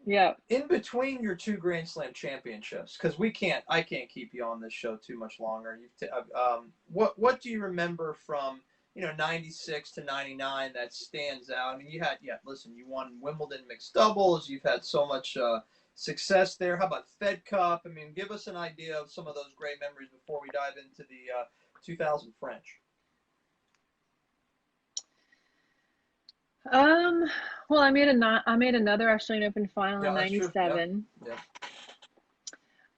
Yeah. In between your two Grand Slam championships, because I can't keep you on this show too much longer. What do you remember from '96 to '99 that stands out? I mean, listen, you won Wimbledon mixed doubles. You've had so much success there. How about Fed Cup? I mean, give us an idea of some of those great memories before we dive into the 2000 French. Um, well, I made another Australian Open final Yeah, in that's true. Yeah, '97. yeah,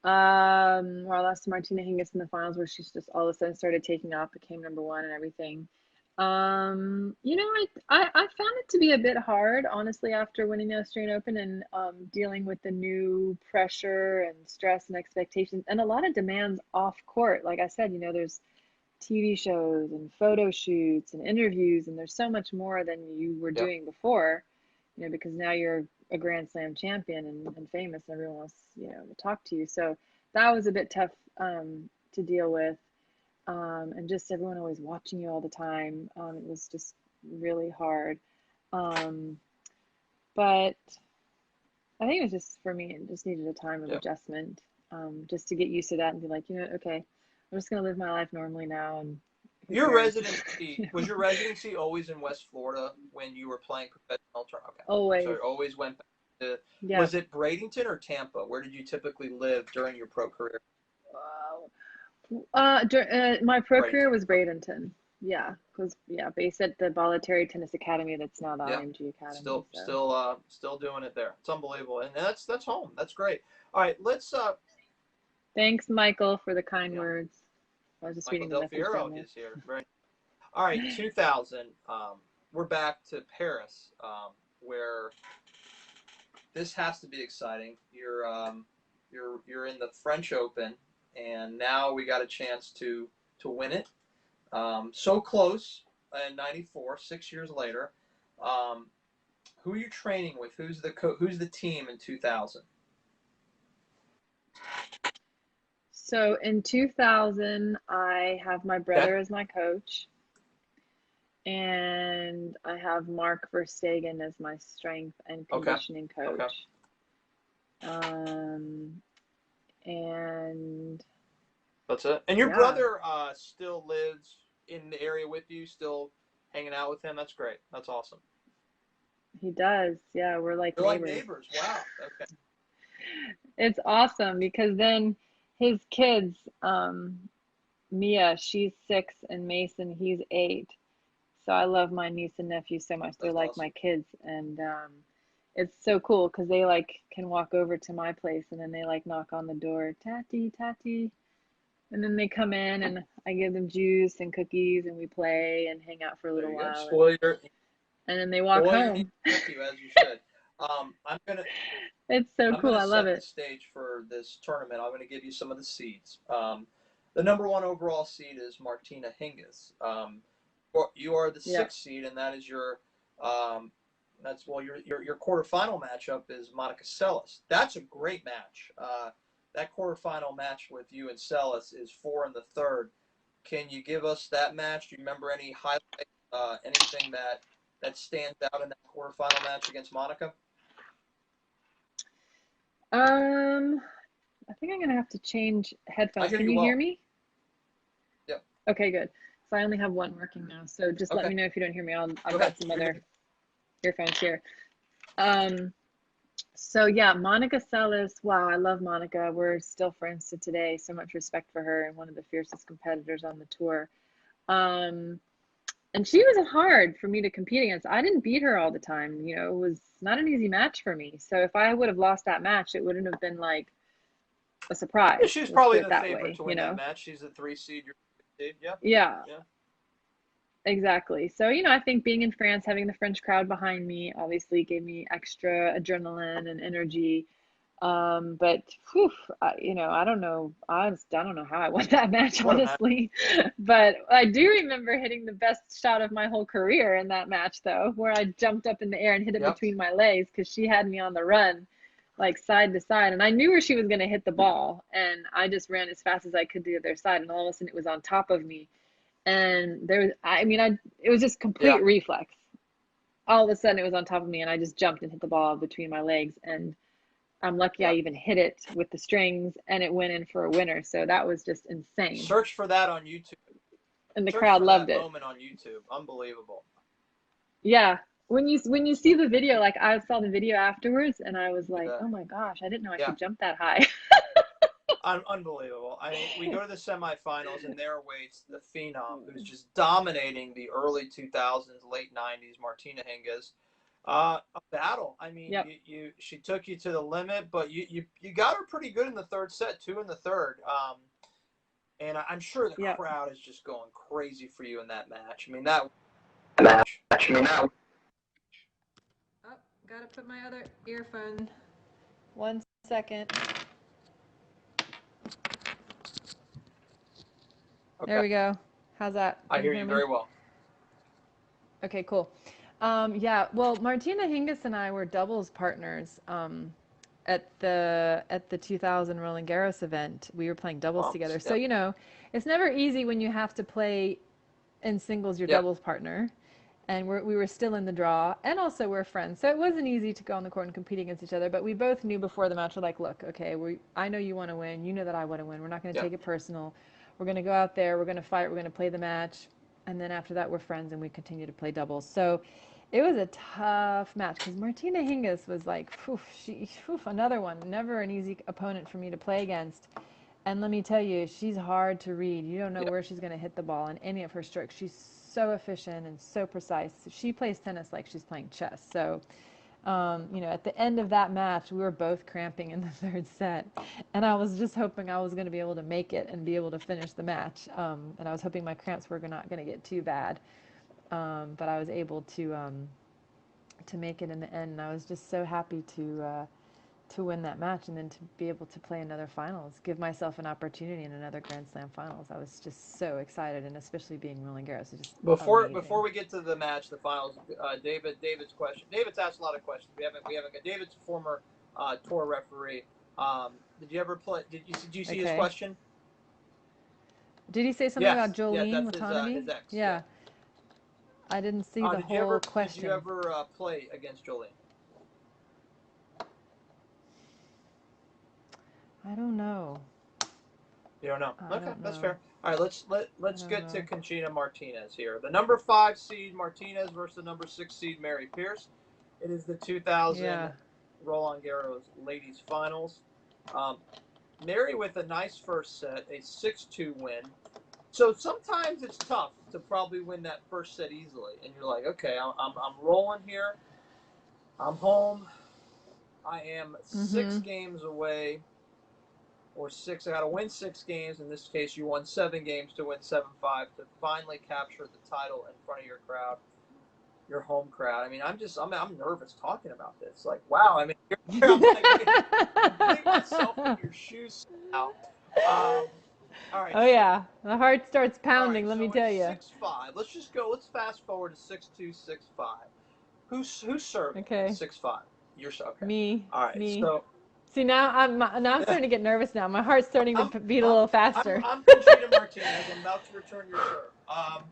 Where I lost to Martina Hingis in the finals, where she's just all of a sudden started taking off, became number one and everything. I found it to be a bit hard, honestly, after winning the Australian Open and dealing with the new pressure and stress and expectations and a lot of demands off court. Like I said, there's TV shows and photo shoots and interviews, and there's so much more than you were yeah. doing before, because now you're a Grand Slam champion and famous, and everyone wants, to talk to you. So that was a bit tough to deal with. And just everyone always watching you all the time. It was just really hard. Um, but I think it was just for me, it just needed a time of Yeah. adjustment, just to get used to that and be like, okay, I'm just gonna live my life normally now, and who Your cares? residency was your residency always in West Florida when you were playing professional tournament? Okay, so Always. it always went back to. Yeah. Was it Bradenton or Tampa? Where did you typically live during your pro career? My pro career Bradenton. was Okay. Bradenton. Yeah, because based at the Bollettieri Tennis Academy, that's now the Yeah, IMG Academy. still So still uh still doing it there. It's unbelievable, and that's home. That's great. All right, let's. thanks, Michael, for the kind Yeah, words. I was just Michael reading the Del message Fiero down there. is here. Right. All right, 2000. We're back to Paris, where this has to be exciting. You're in the French Open, and now we got a chance to win it. So close in '94, 6 years later. Um, who are you training with? Who's the team in 2000? So in 2000, I have my Okay. brother as my coach, and I have Mark Verstegen as my strength and Okay. conditioning Okay. coach. Um, and That's it. And your yeah, brother still lives in the area with you, still hanging out with him. That's great. That's awesome. he does. Yeah, we're like You're like neighbors. neighbors. Wow. Okay. It's awesome because then his kids, Mia, she's 6, and Mason, he's 8. So I love my niece and nephew so much. They're That's like my awesome. kids, and it's so cool because they like can walk over to my place, and then they like knock on the door, Tati, Tati, and then they come in, and I give them juice and cookies, and we play and hang out for a There little you go. while, and then they walk Spoil your niece home. and nephew as you should. I'm gonna It's so I'm cool. gonna I love set the it. stage for this tournament. I'm gonna give you some of the seeds. The number one overall seed is Martina Hingis. You are the Yeah. sixth seed, and that is your um, your quarterfinal matchup is Monica Seles. That's a great match. That quarterfinal match with you and Seles is 4 in the third. Can you give us that match? Do you remember any highlights? Anything that stands out in that quarterfinal match against Monica? Um, I think I'm gonna have to change I headphones. hear Can you you hear well. me? Yep. Okay, good. So I only have one working now. So just let Okay. me know if you don't hear me. Go I've ahead. got some You're other good. earphones here. Um, so yeah, Monica Seles. Wow, I love Monica. We're still friends to today. So much respect for her and one of the fiercest competitors on the tour. Um, and she was hard for me to compete against. I didn't beat her all the time. It was not an easy match for me. So if I would have lost that match, it wouldn't have been like a Yeah, surprise. she's Let's put probably it the that favorite way, to win that match. She's the 3 seed. You're the 6 seed. Yeah. Yeah, Yeah. exactly. So, I think being in France, having the French crowd behind me obviously gave me extra adrenaline and energy. But whew, I don't know. I don't know how I won that match, What a match. honestly. But I do remember hitting the best shot of my whole career in that match, though, where I jumped up in the air and hit it Yep. between my legs because she had me on the run, like side to side. And I knew where she was going to hit the ball. And I just ran as fast as I could to the other side. And all of a sudden it was on top of me. And there was, it was just Yeah. complete reflex. All of a sudden it was on top of me and I just jumped and hit the ball between my legs. And I'm lucky I Yeah. even hit it with the strings and it went in for a winner. So that was just insane. Search for that on YouTube. And the Search crowd for loved that it. moment on YouTube. Unbelievable. Yeah. When you see the video, like I saw the video afterwards and I was like, Yeah. oh my gosh, I didn't know I Yeah. could jump that high. Unbelievable. I mean, we go to the semifinals, and there waits the phenom who's just dominating the early 2000s, late 90s, Martina Hingis. A battle. I mean, Yep. she took you to the limit, but you got her pretty good in the third set, two in the third. And I'm sure the Yep. crowd is just going crazy for you in that match. I mean, that match. I mean, that. Oh, gotta put my other earphone. 1 second. Okay. There we go. How's that? I Can hear you you me? very well. Okay, cool. Yeah, well, Martina Hingis and I were doubles partners at the 2000 Roland Garros event. We were playing doubles together. So, Yep. it's never easy when you have to play in singles your Yep. doubles partner. And we were still in the draw, and also we're friends. So it wasn't easy to go on the court and compete against each other, but we both knew before the match, we're like, look, okay, I know you want to win. You know that I want to win. We're not going to Yep. take it personal. We're going to go out there. We're going to fight. We're going to play the match. And then after that, we're friends, and we continue to play doubles. So it was a tough match because Martina Hingis was like, another one. Never an easy opponent for me to play against. And let me tell you, she's hard to read. You don't know Yep. where she's going to hit the ball in any of her strokes. She's so efficient and so precise. She plays tennis like she's playing chess. So, at the end of that match, we were both cramping in the third set. And I was just hoping I was going to be able to make it and be able to finish the match. And I was hoping my cramps were not going to get too bad. But I was able to make it in the end. And I was just so happy to win that match and then to be able to play another finals, give myself an opportunity in another Grand Slam finals. I was just so excited, and especially being Roland Garros, it's just Before amazing. we get to the match, the finals, David's question. David's asked a lot of questions. We haven't got David's a former tour referee. Did you ever play? Did you see his question? Did he say something about Yes, Jolene that's Watanabe? his ex. Yeah. I didn't see the whole question. Did you ever play against Jolene? I don't know. You don't know. Okay, that's know. fair. All right, let's get to Conchita Martinez here. The number 5 seed Martinez versus the number 6 seed Mary Pierce. It is the 2000 Roland Garros ladies finals. Mary with a nice first set, a 6-2 win. So sometimes it's tough to probably win that first set easily, and you're like, okay, I'm rolling here. I'm home. I am 6 games away. Or 6, I got to win 6 games. In this case, you won 7 games to win 7-5 to finally capture the title in front of your crowd, your home crowd. I mean, I'm nervous talking about this. Like, wow. I mean, I'm putting myself in your shoes now. All right. Oh yeah, the heart starts pounding. Right, let me tell you. 6-5. Let's just go. Let's fast forward to 6-2, 6-5. Who's serving? Okay. 6-5. You're okay. Me. All right. Me. So. See, now I'm starting to get nervous now. My heart's starting to beat a little faster. I'm Conchita Martinez. I'm about to return your serve. All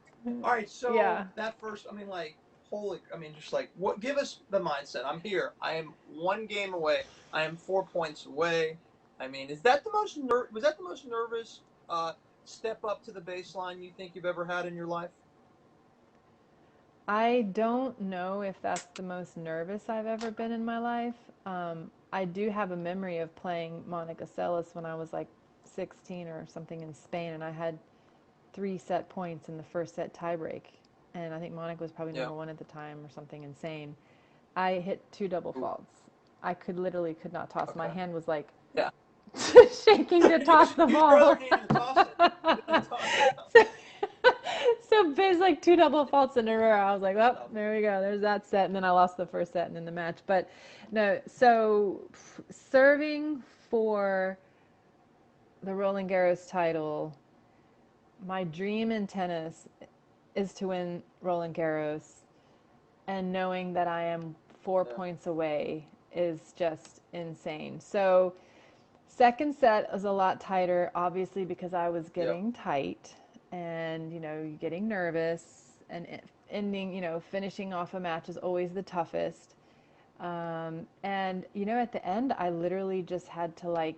right, so that first, what? Give us the mindset. I'm here. I am 1 game away. I am 4 points away. I mean, was that the most nervous step up to the baseline you think you've ever had in your life? I don't know if that's the most nervous I've ever been in my life. I do have a memory of playing Monica Seles when I was like 16 or something in Spain, and I had 3 set points in the first set tiebreak. And I think Monica was probably number 1 at the time or something insane. I hit 2 double faults. I literally could not toss. Okay. My hand was like shaking to toss the ball. So there's like 2 double faults in a row. I was like, well, there we go. There's that set. And then I lost the first set and then the match. But no, so serving for the Roland Garros title, my dream in tennis is to win Roland Garros. And knowing that I am 4 points away is just insane. So second set was a lot tighter, obviously, because I was getting tight. And, getting nervous and ending, finishing off a match is always the toughest. And you know, at the end, I literally just had to like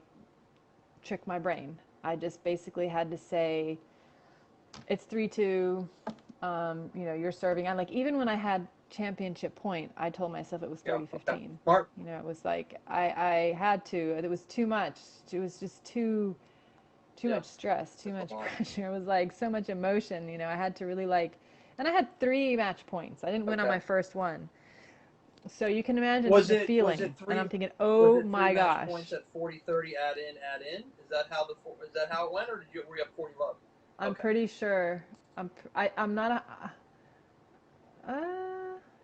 trick my brain. I just basically had to say, it's 3-2. You know, you're serving. I like, even when I had championship point, I told myself it was Yeah. Okay. 30-15. Smart. You know, it was like I had to. It was too much. It was just too Yeah. much stress, too That's much a lot. pressure. It was like so much emotion. You know, I had to really like, and I had 3 match points. I didn't win on Okay. my first one. So you can imagine Was the it feeling. And I'm three? thinking, Was oh it three my match gosh. points at 40-30 add in? Is that how it went, or were you up 40 love? I'm Okay. pretty sure. I'm not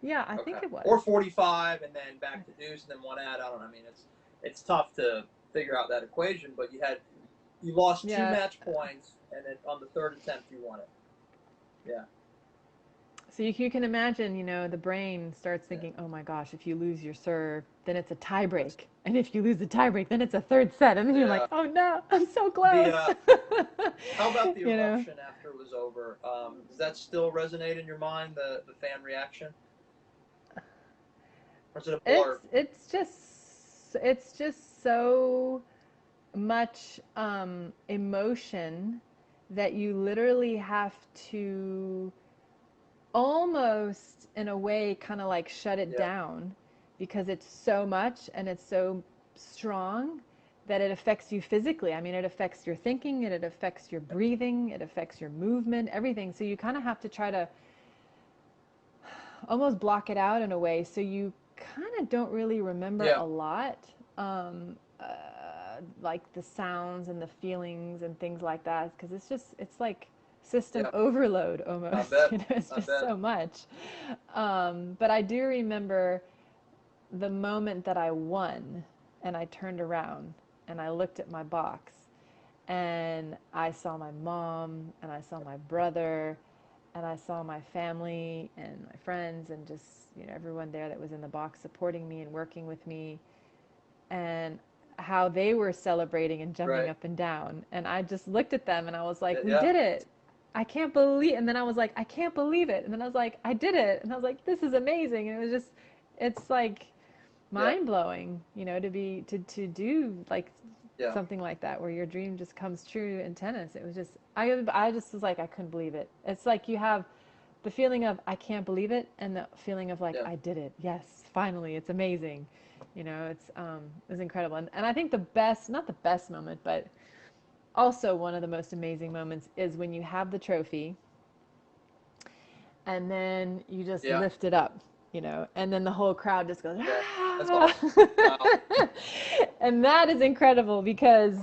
yeah, I Okay. think it was. Or 45 and then back to deuce and then one ad. I don't know. I mean, it's tough to figure out that equation, but you lost 2 Yeah. match points and then on the third attempt you won it. Yeah. So you can imagine, you know, the brain starts Yeah. thinking, oh my gosh, if you lose your serve, then it's a tie break. And if you lose the tie break, then it's a third set. And then you're like, Yeah. oh no, I'm so close. How about the You know, eruption after it was over? Does that still resonate in your mind, the fan reaction? Or is it a blur? it's just so much emotion that you literally have to almost in a way kind of like shut it Yeah. down because it's so much and it's so strong that it affects you physically. I mean, it affects your thinking, it affects your breathing, it affects your movement, everything. So you kind of have to try to almost block it out in a way so you kind of don't really remember Yeah. a lot, like the sounds and the feelings and things like that, because it's like system Yeah. overload I almost. bet. You know, it's I just bet. so much. But I do remember the moment that I won and I turned around and I looked at my box and I saw my mom and I saw my brother and I saw my family and my friends and just, you know, everyone there that was in the box supporting me and working with me, and how they were celebrating and jumping Right. up and down. And I just looked at them and I was like, we Yeah. did it. I can't believe. And then I was like, I can't believe it. And then I was like, I did it. And I was like, this is amazing. And it was just, it's like Yeah. mind blowing, you know, to do like Yeah. something like that where your dream just comes true in tennis. It was just, I just was like, I couldn't believe it. It's like you have the feeling of I can't believe it and the feeling of like Yeah. I did it. Yes, finally, it's amazing. You know, it's incredible. And I think the best, not the best moment, but also one of the most amazing moments is when you have the trophy and then you just Yeah. lift it up, you know, and then the whole crowd just goes, Yeah. That's ah! awesome. Wow. And that is incredible because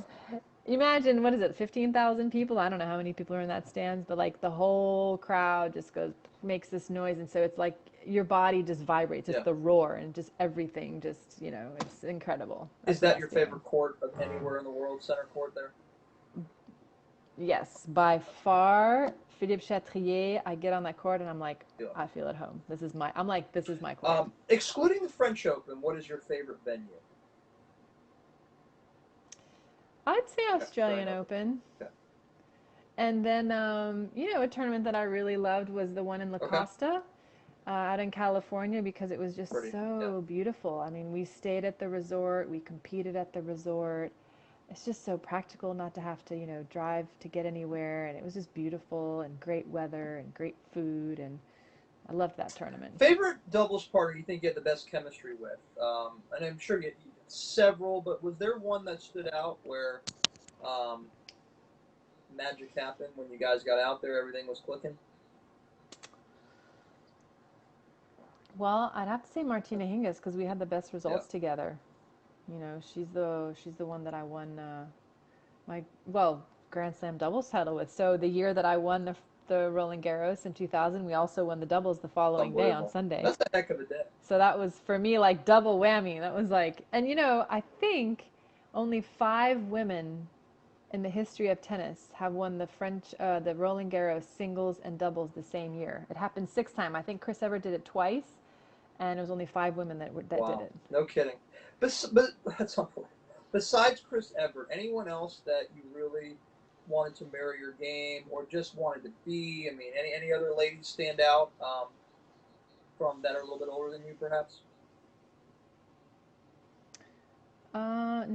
imagine, what is it, 15,000 people? I don't know how many people are in that stands, but like the whole crowd just goes, makes this noise. And so it's like your body just vibrates. It's Yeah. the roar and just everything just, you know, it's incredible. That's Is the that best your feeling. favorite court of anywhere in the world? Center court there. Yes, by far, Philippe Chatrier, I get on that court and I'm like, Yeah. I feel at home. I'm like, this is my court. Excluding the French Open, what is your favorite venue? I'd say Okay, Australian Open. Okay. And then, you know, a tournament that I really loved was the one in La Okay. Costa, out in California, because it was just Pretty. so Yeah. beautiful. I mean, we stayed at the resort, we competed at the resort. It's just so practical not to have to, you know, drive to get anywhere. And it was just beautiful and great weather and great food. And I loved that tournament. Favorite doubles partner you think you had the best chemistry with? And I'm sure you had several, but was there one that stood out where magic happened when you guys got out there? Everything was clicking. Well, I'd have to say Martina Hingis because we had the best results together. You know, she's the one that I won my Grand Slam doubles title with. So the year that I won the Roland Garros in 2000, we also won the doubles the following day on Sunday. That's a heck of a day. So that was for me like double whammy. That was like, and you know, I think only 5 women in the history of tennis have won the Roland Garros singles and doubles the same year. It happened 6 times. I think Chris Evert did it twice, and it was only 5 women that Wow. did it. No kidding. But that's unbelievable. Besides Chris Evert, anyone else that you really wanted to mirror your game or just wanted to be? I mean, any other ladies stand out from that are a little bit older than you, perhaps?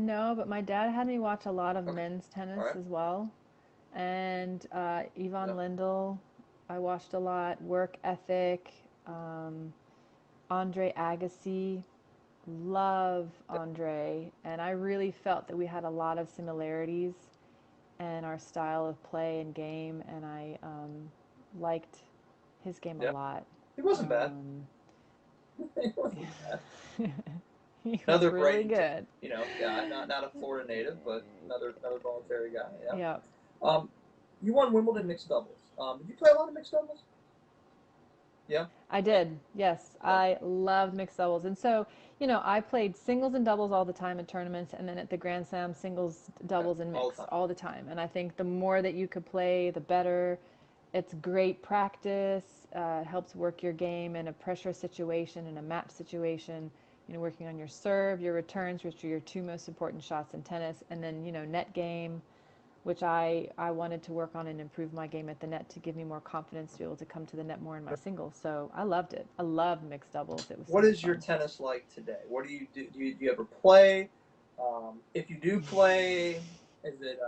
no, but my dad had me watch a lot of Okay. men's All tennis right. as well. And Yvonne Yep. Lindell, I watched a lot. Work ethic, um, Andre Agassi, love Yep. Andre. And I really felt that we had a lot of similarities in our style of play and game. And I liked his game a Yep. lot. He wasn't bad. Um, He wasn't bad. he was Another really Bradenton, good. guy, not a Florida native, but another voluntary guy. Yeah. Yeah. Um, you won Wimbledon mixed doubles. Did you play a lot of mixed doubles? Yeah. I did. Yes. Yeah. I loved mixed doubles. And so, I played singles and doubles all the time in tournaments and then at the Grand Slam singles, Okay. doubles and All the mixed time. all the time. And I think the more that you could play, the better. It's great practice. It helps work your game in a pressure situation, in a match situation, working on your serve, your returns, which are your two most important shots in tennis, and then, net game, which I wanted to work on and improve my game at the net to give me more confidence to be able to come to the net more in my singles. So I loved it. I loved mixed doubles. It was so What much is your fun. tennis like today? What do you do? Do you ever play? If you do play, is it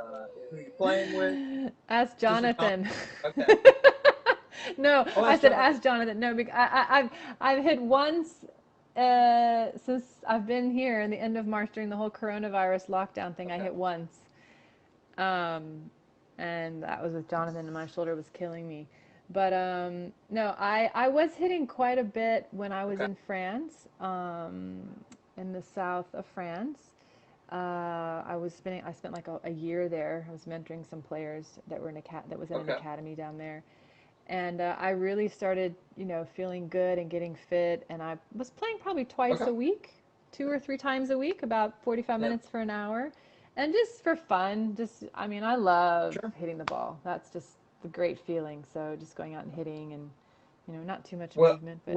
who are you playing with? Ask Just a John? Jonathan. Okay. No, Oh, I that's said Jonathan. ask Jonathan. No, because I've hit once since I've been here in the end of March during the whole coronavirus lockdown thing. I Okay. hit once, um, and that was with Jonathan, and my shoulder was killing me. But no, I was hitting quite a bit when I was Okay. in France, in the south of France. I spent like a year there. I was mentoring some players that were that was in an Okay. academy down there. And I really started, feeling good and getting fit. And I was playing probably twice Okay. a week, 2 or 3 times a week, about 45 Yeah. minutes for an hour. And just for fun, I mean, I love Sure. hitting the ball. That's just the great feeling. So just going out and hitting and, not too much Well, movement, but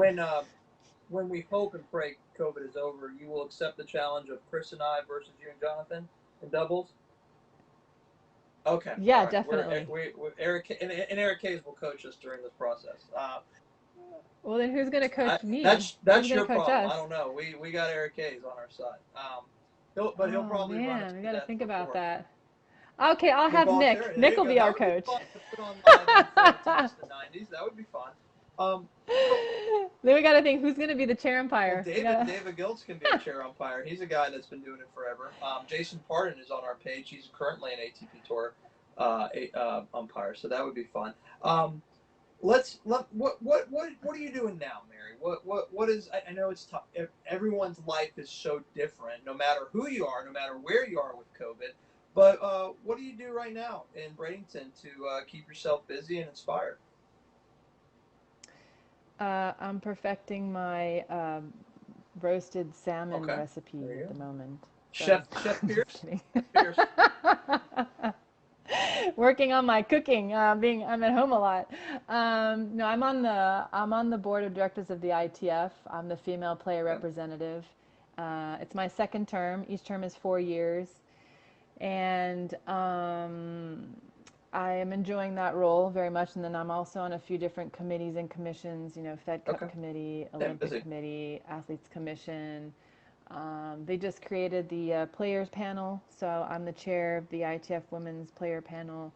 when we hope and pray COVID is over, you will accept the challenge of Chris and I versus you and Jonathan in doubles. Okay, all yeah, right. definitely. We're Eric and Eric Hayes will coach us during this process. Well, then who's going to I, coach me? Who's that's going your to coach problem. us? I don't know. We got Eric Hayes on our side. He'll Oh, probably run us man, we to got to death think about before. that. Okay, I'll You'll have volunteer. Nick. There Nick you will go. be That our would be coach. fun to put on live in Florida tennis in the '90s. That would be fun. So Then we got to think who's going to be the chair well, umpire. We David gotta... David Giltz can be a chair umpire. He's a guy that's been doing it forever. Jason Pardon is on our page. He's currently an ATP Tour umpire, so that would be fun. Um, what are you doing now, Mary? What is? I know it's tough. Everyone's life is so different, no matter who you are, no matter where you are with COVID. But what do you do right now in Bradenton to keep yourself busy and inspired? I'm perfecting my roasted salmon Okay, recipe there you at the go. moment. So, Chef I'm just Pierce. kidding. Chef Pierce. Working on my cooking. I'm at home a lot. No, I'm on the board of directors of the ITF. I'm the female player Okay. representative. It's my second term. Each term is 4 years, and I am enjoying that role very much. And then I'm also on a few different committees and commissions. Fed Cup Okay. Committee, Staying Olympic busy. Committee, Athletes Commission. They just created the players panel, so I'm the chair of the ITF Women's Player Panel.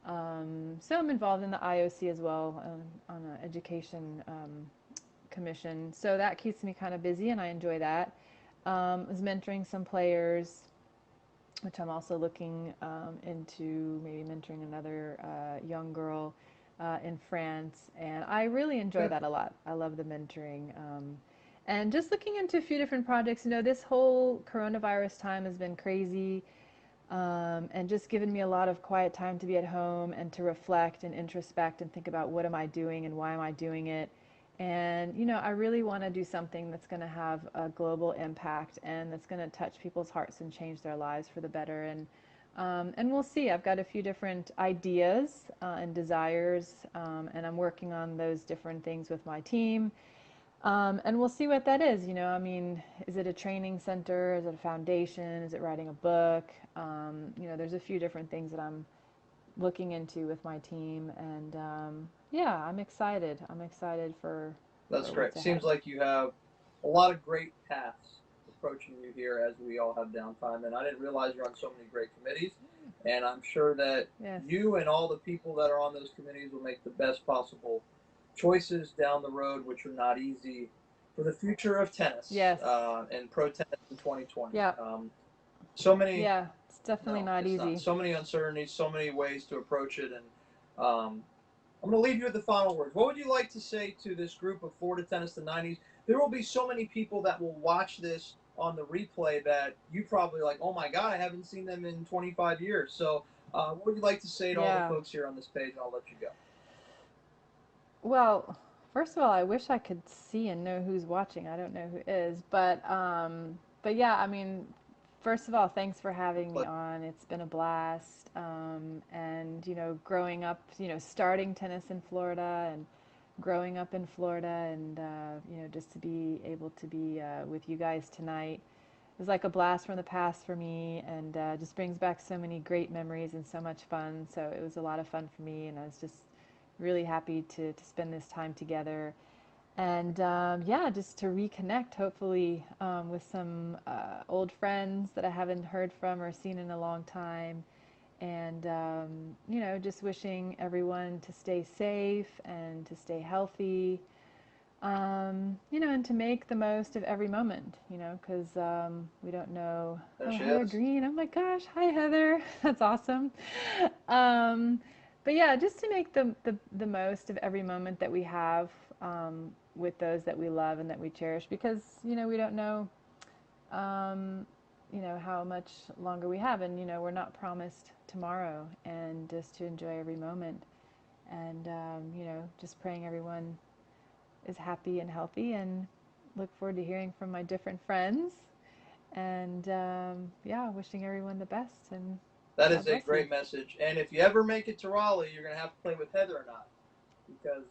So I'm involved in the IOC as well, on an education commission. So that keeps me kind of busy, and I enjoy that. I was mentoring some players, which I'm also looking into maybe mentoring another young girl in France, and I really enjoy Good. that a lot. I love the mentoring. And just looking into a few different projects, this whole coronavirus time has been crazy, and just given me a lot of quiet time to be at home and to reflect and introspect and think about what am I doing and why am I doing it. And, I really want to do something that's going to have a global impact and that's going to touch people's hearts and change their lives for the better. And we'll see. I've got a few different ideas and desires, and I'm working on those different things with my team. And we'll see what that is. I mean, is it a training center? Is it a foundation? Is it writing a book? There's a few different things that I'm looking into with my team, and yeah, I'm excited. I'm excited for That's what's great. Seems ahead. like you have a lot of great paths to approaching you here as we all have downtime. And I didn't realize you're on so many great committees. And I'm sure that Yes. you and all the people that are on those committees will make the best possible choices down the road, which are not easy, for the future of tennis. Yes. And pro tennis in 2020. Yeah. So many. Yeah, it's definitely No, not it's easy. not. So many uncertainties, so many ways to approach it, and I'm going to leave you with the final words. What would you like to say to this group of Florida Tennis the 90s? There will be so many people that will watch this on the replay that you probably like, oh my God, I haven't seen them in 25 years. So what would you like to say to all the folks here on this page? And I'll let you go. Well, first of all, I wish I could see and know who's watching. I don't know who is, but yeah, I mean, first of all, thanks for having me on. It's been a blast. And you know, growing up, you know, starting tennis in Florida and growing up in Florida, and you know, just to be able to be with you guys tonight is like a blast from the past for me, and just brings back so many great memories and so much fun. So it was a lot of fun for me, and I was just really happy to spend this time together. And yeah, just to reconnect, hopefully, with some old friends that I haven't heard from or seen in a long time. And, you know, just wishing everyone to stay safe and to stay healthy, you know, and to make the most of every moment, you know, because we don't know. There Oh, she Heather is. Green. Oh my gosh. Hi, Heather. That's awesome. But yeah, just to make the most of every moment that we have with those that we love and that we cherish, because, you know, we don't know, you know, how much longer we have, and, you know, we're not promised tomorrow, and just to enjoy every moment, and, you know, just praying everyone is happy and healthy, and look forward to hearing from my different friends, and yeah, wishing everyone the best. And That God is a bless great you. message. And if you ever make it to Raleigh, you're going to have to play with Heather or not. Because,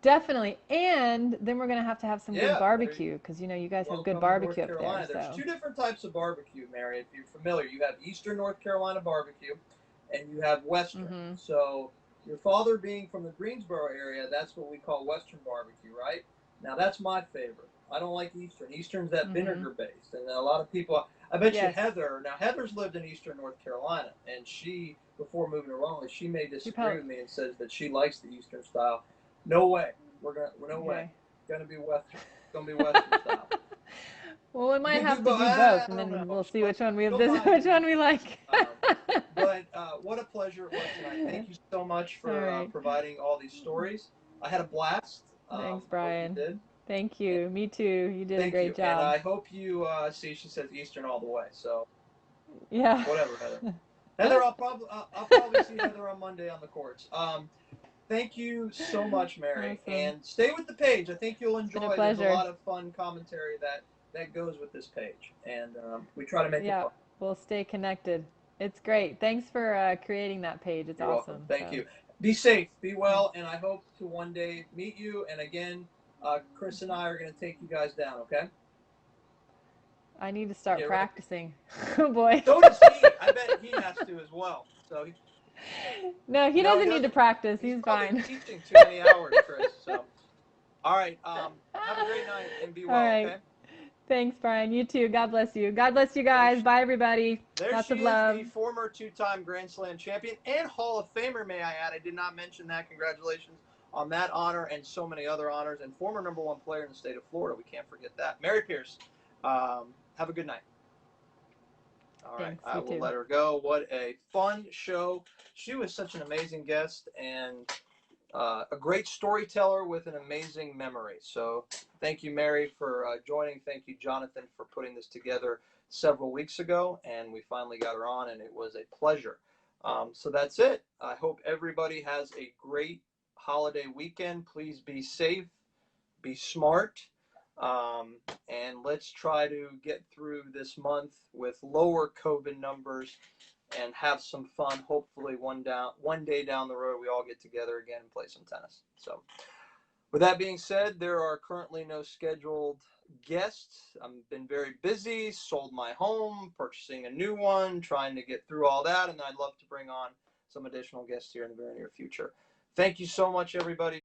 Definitely. And then we're going to have some good yeah, barbecue, because, you know, you guys have good welcome to North barbecue up Carolina. there. There's So two different types of barbecue, Mary, if you're familiar. You have Eastern North Carolina barbecue, and you have Western. So your father being from the Greensboro area, that's what we call Western barbecue, right? Now, that's my favorite. I don't like Eastern. Eastern's that vinegar-based. And a lot of people, I bet you Heather, now Heather's lived in Eastern North Carolina, and she, before moving to Raleigh, she may disagree with me and says that she likes the Eastern style. No way. No way. It's going to be Western. It's going to be Western style. Well, we might have to do both, and then we'll see which one we like. But what a pleasure it was tonight. Thank you so much for providing all these stories. I had a blast. Thanks, Brian. You did. Thank you. Me too. You did a great job. And I hope you see. She says Eastern all the way. So yeah. Whatever, Heather. Heather, I'll probably see Heather on Monday on the courts. Thank you so much, Mary, and stay with the page. I think you'll enjoy. There's a lot of fun commentary that goes with this page, and we try to make it fun. We'll stay connected. It's great. Thanks for creating that page. It's You're awesome. Welcome. Thank you. Be safe, be well, and I hope to one day meet you. And again, Chris and I are going to take you guys down. Okay? I need to start practicing. Oh boy. So does he. I bet he has to as well. So. No, he doesn't need to practice. He's fine. Teaching too many hours, Chris. So. All right. Have a great night and be well. All right. Okay. Thanks, Brian. You too. God bless you. God bless you guys. Bye, everybody. Lots of love. There she is, the former two-time Grand Slam champion and Hall of Famer, may I add. I did not mention that. Congratulations on that honor and so many other honors. And former #1 player in the state of Florida. We can't forget that. Mary Pierce, have a good night. All right. I will let her go. What a fun show. She was such an amazing guest and a great storyteller with an amazing memory. So thank you, Mary, for joining. Thank you, Jonathan, for putting this together several weeks ago. And we finally got her on, and it was a pleasure. So that's it. I hope everybody has a great holiday weekend. Please be safe, be smart, and let's try to get through this month with lower COVID numbers and have some fun. Hopefully one day down the road, we all get together again and play some tennis. So with that being said, there are currently no scheduled guests. I've been very busy, sold my home, purchasing a new one, trying to get through all that. And I'd love to bring on some additional guests here in the very near future. Thank you so much, everybody.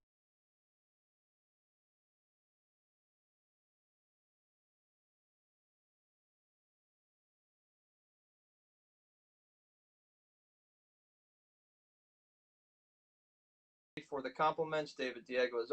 for the compliments. David Diego is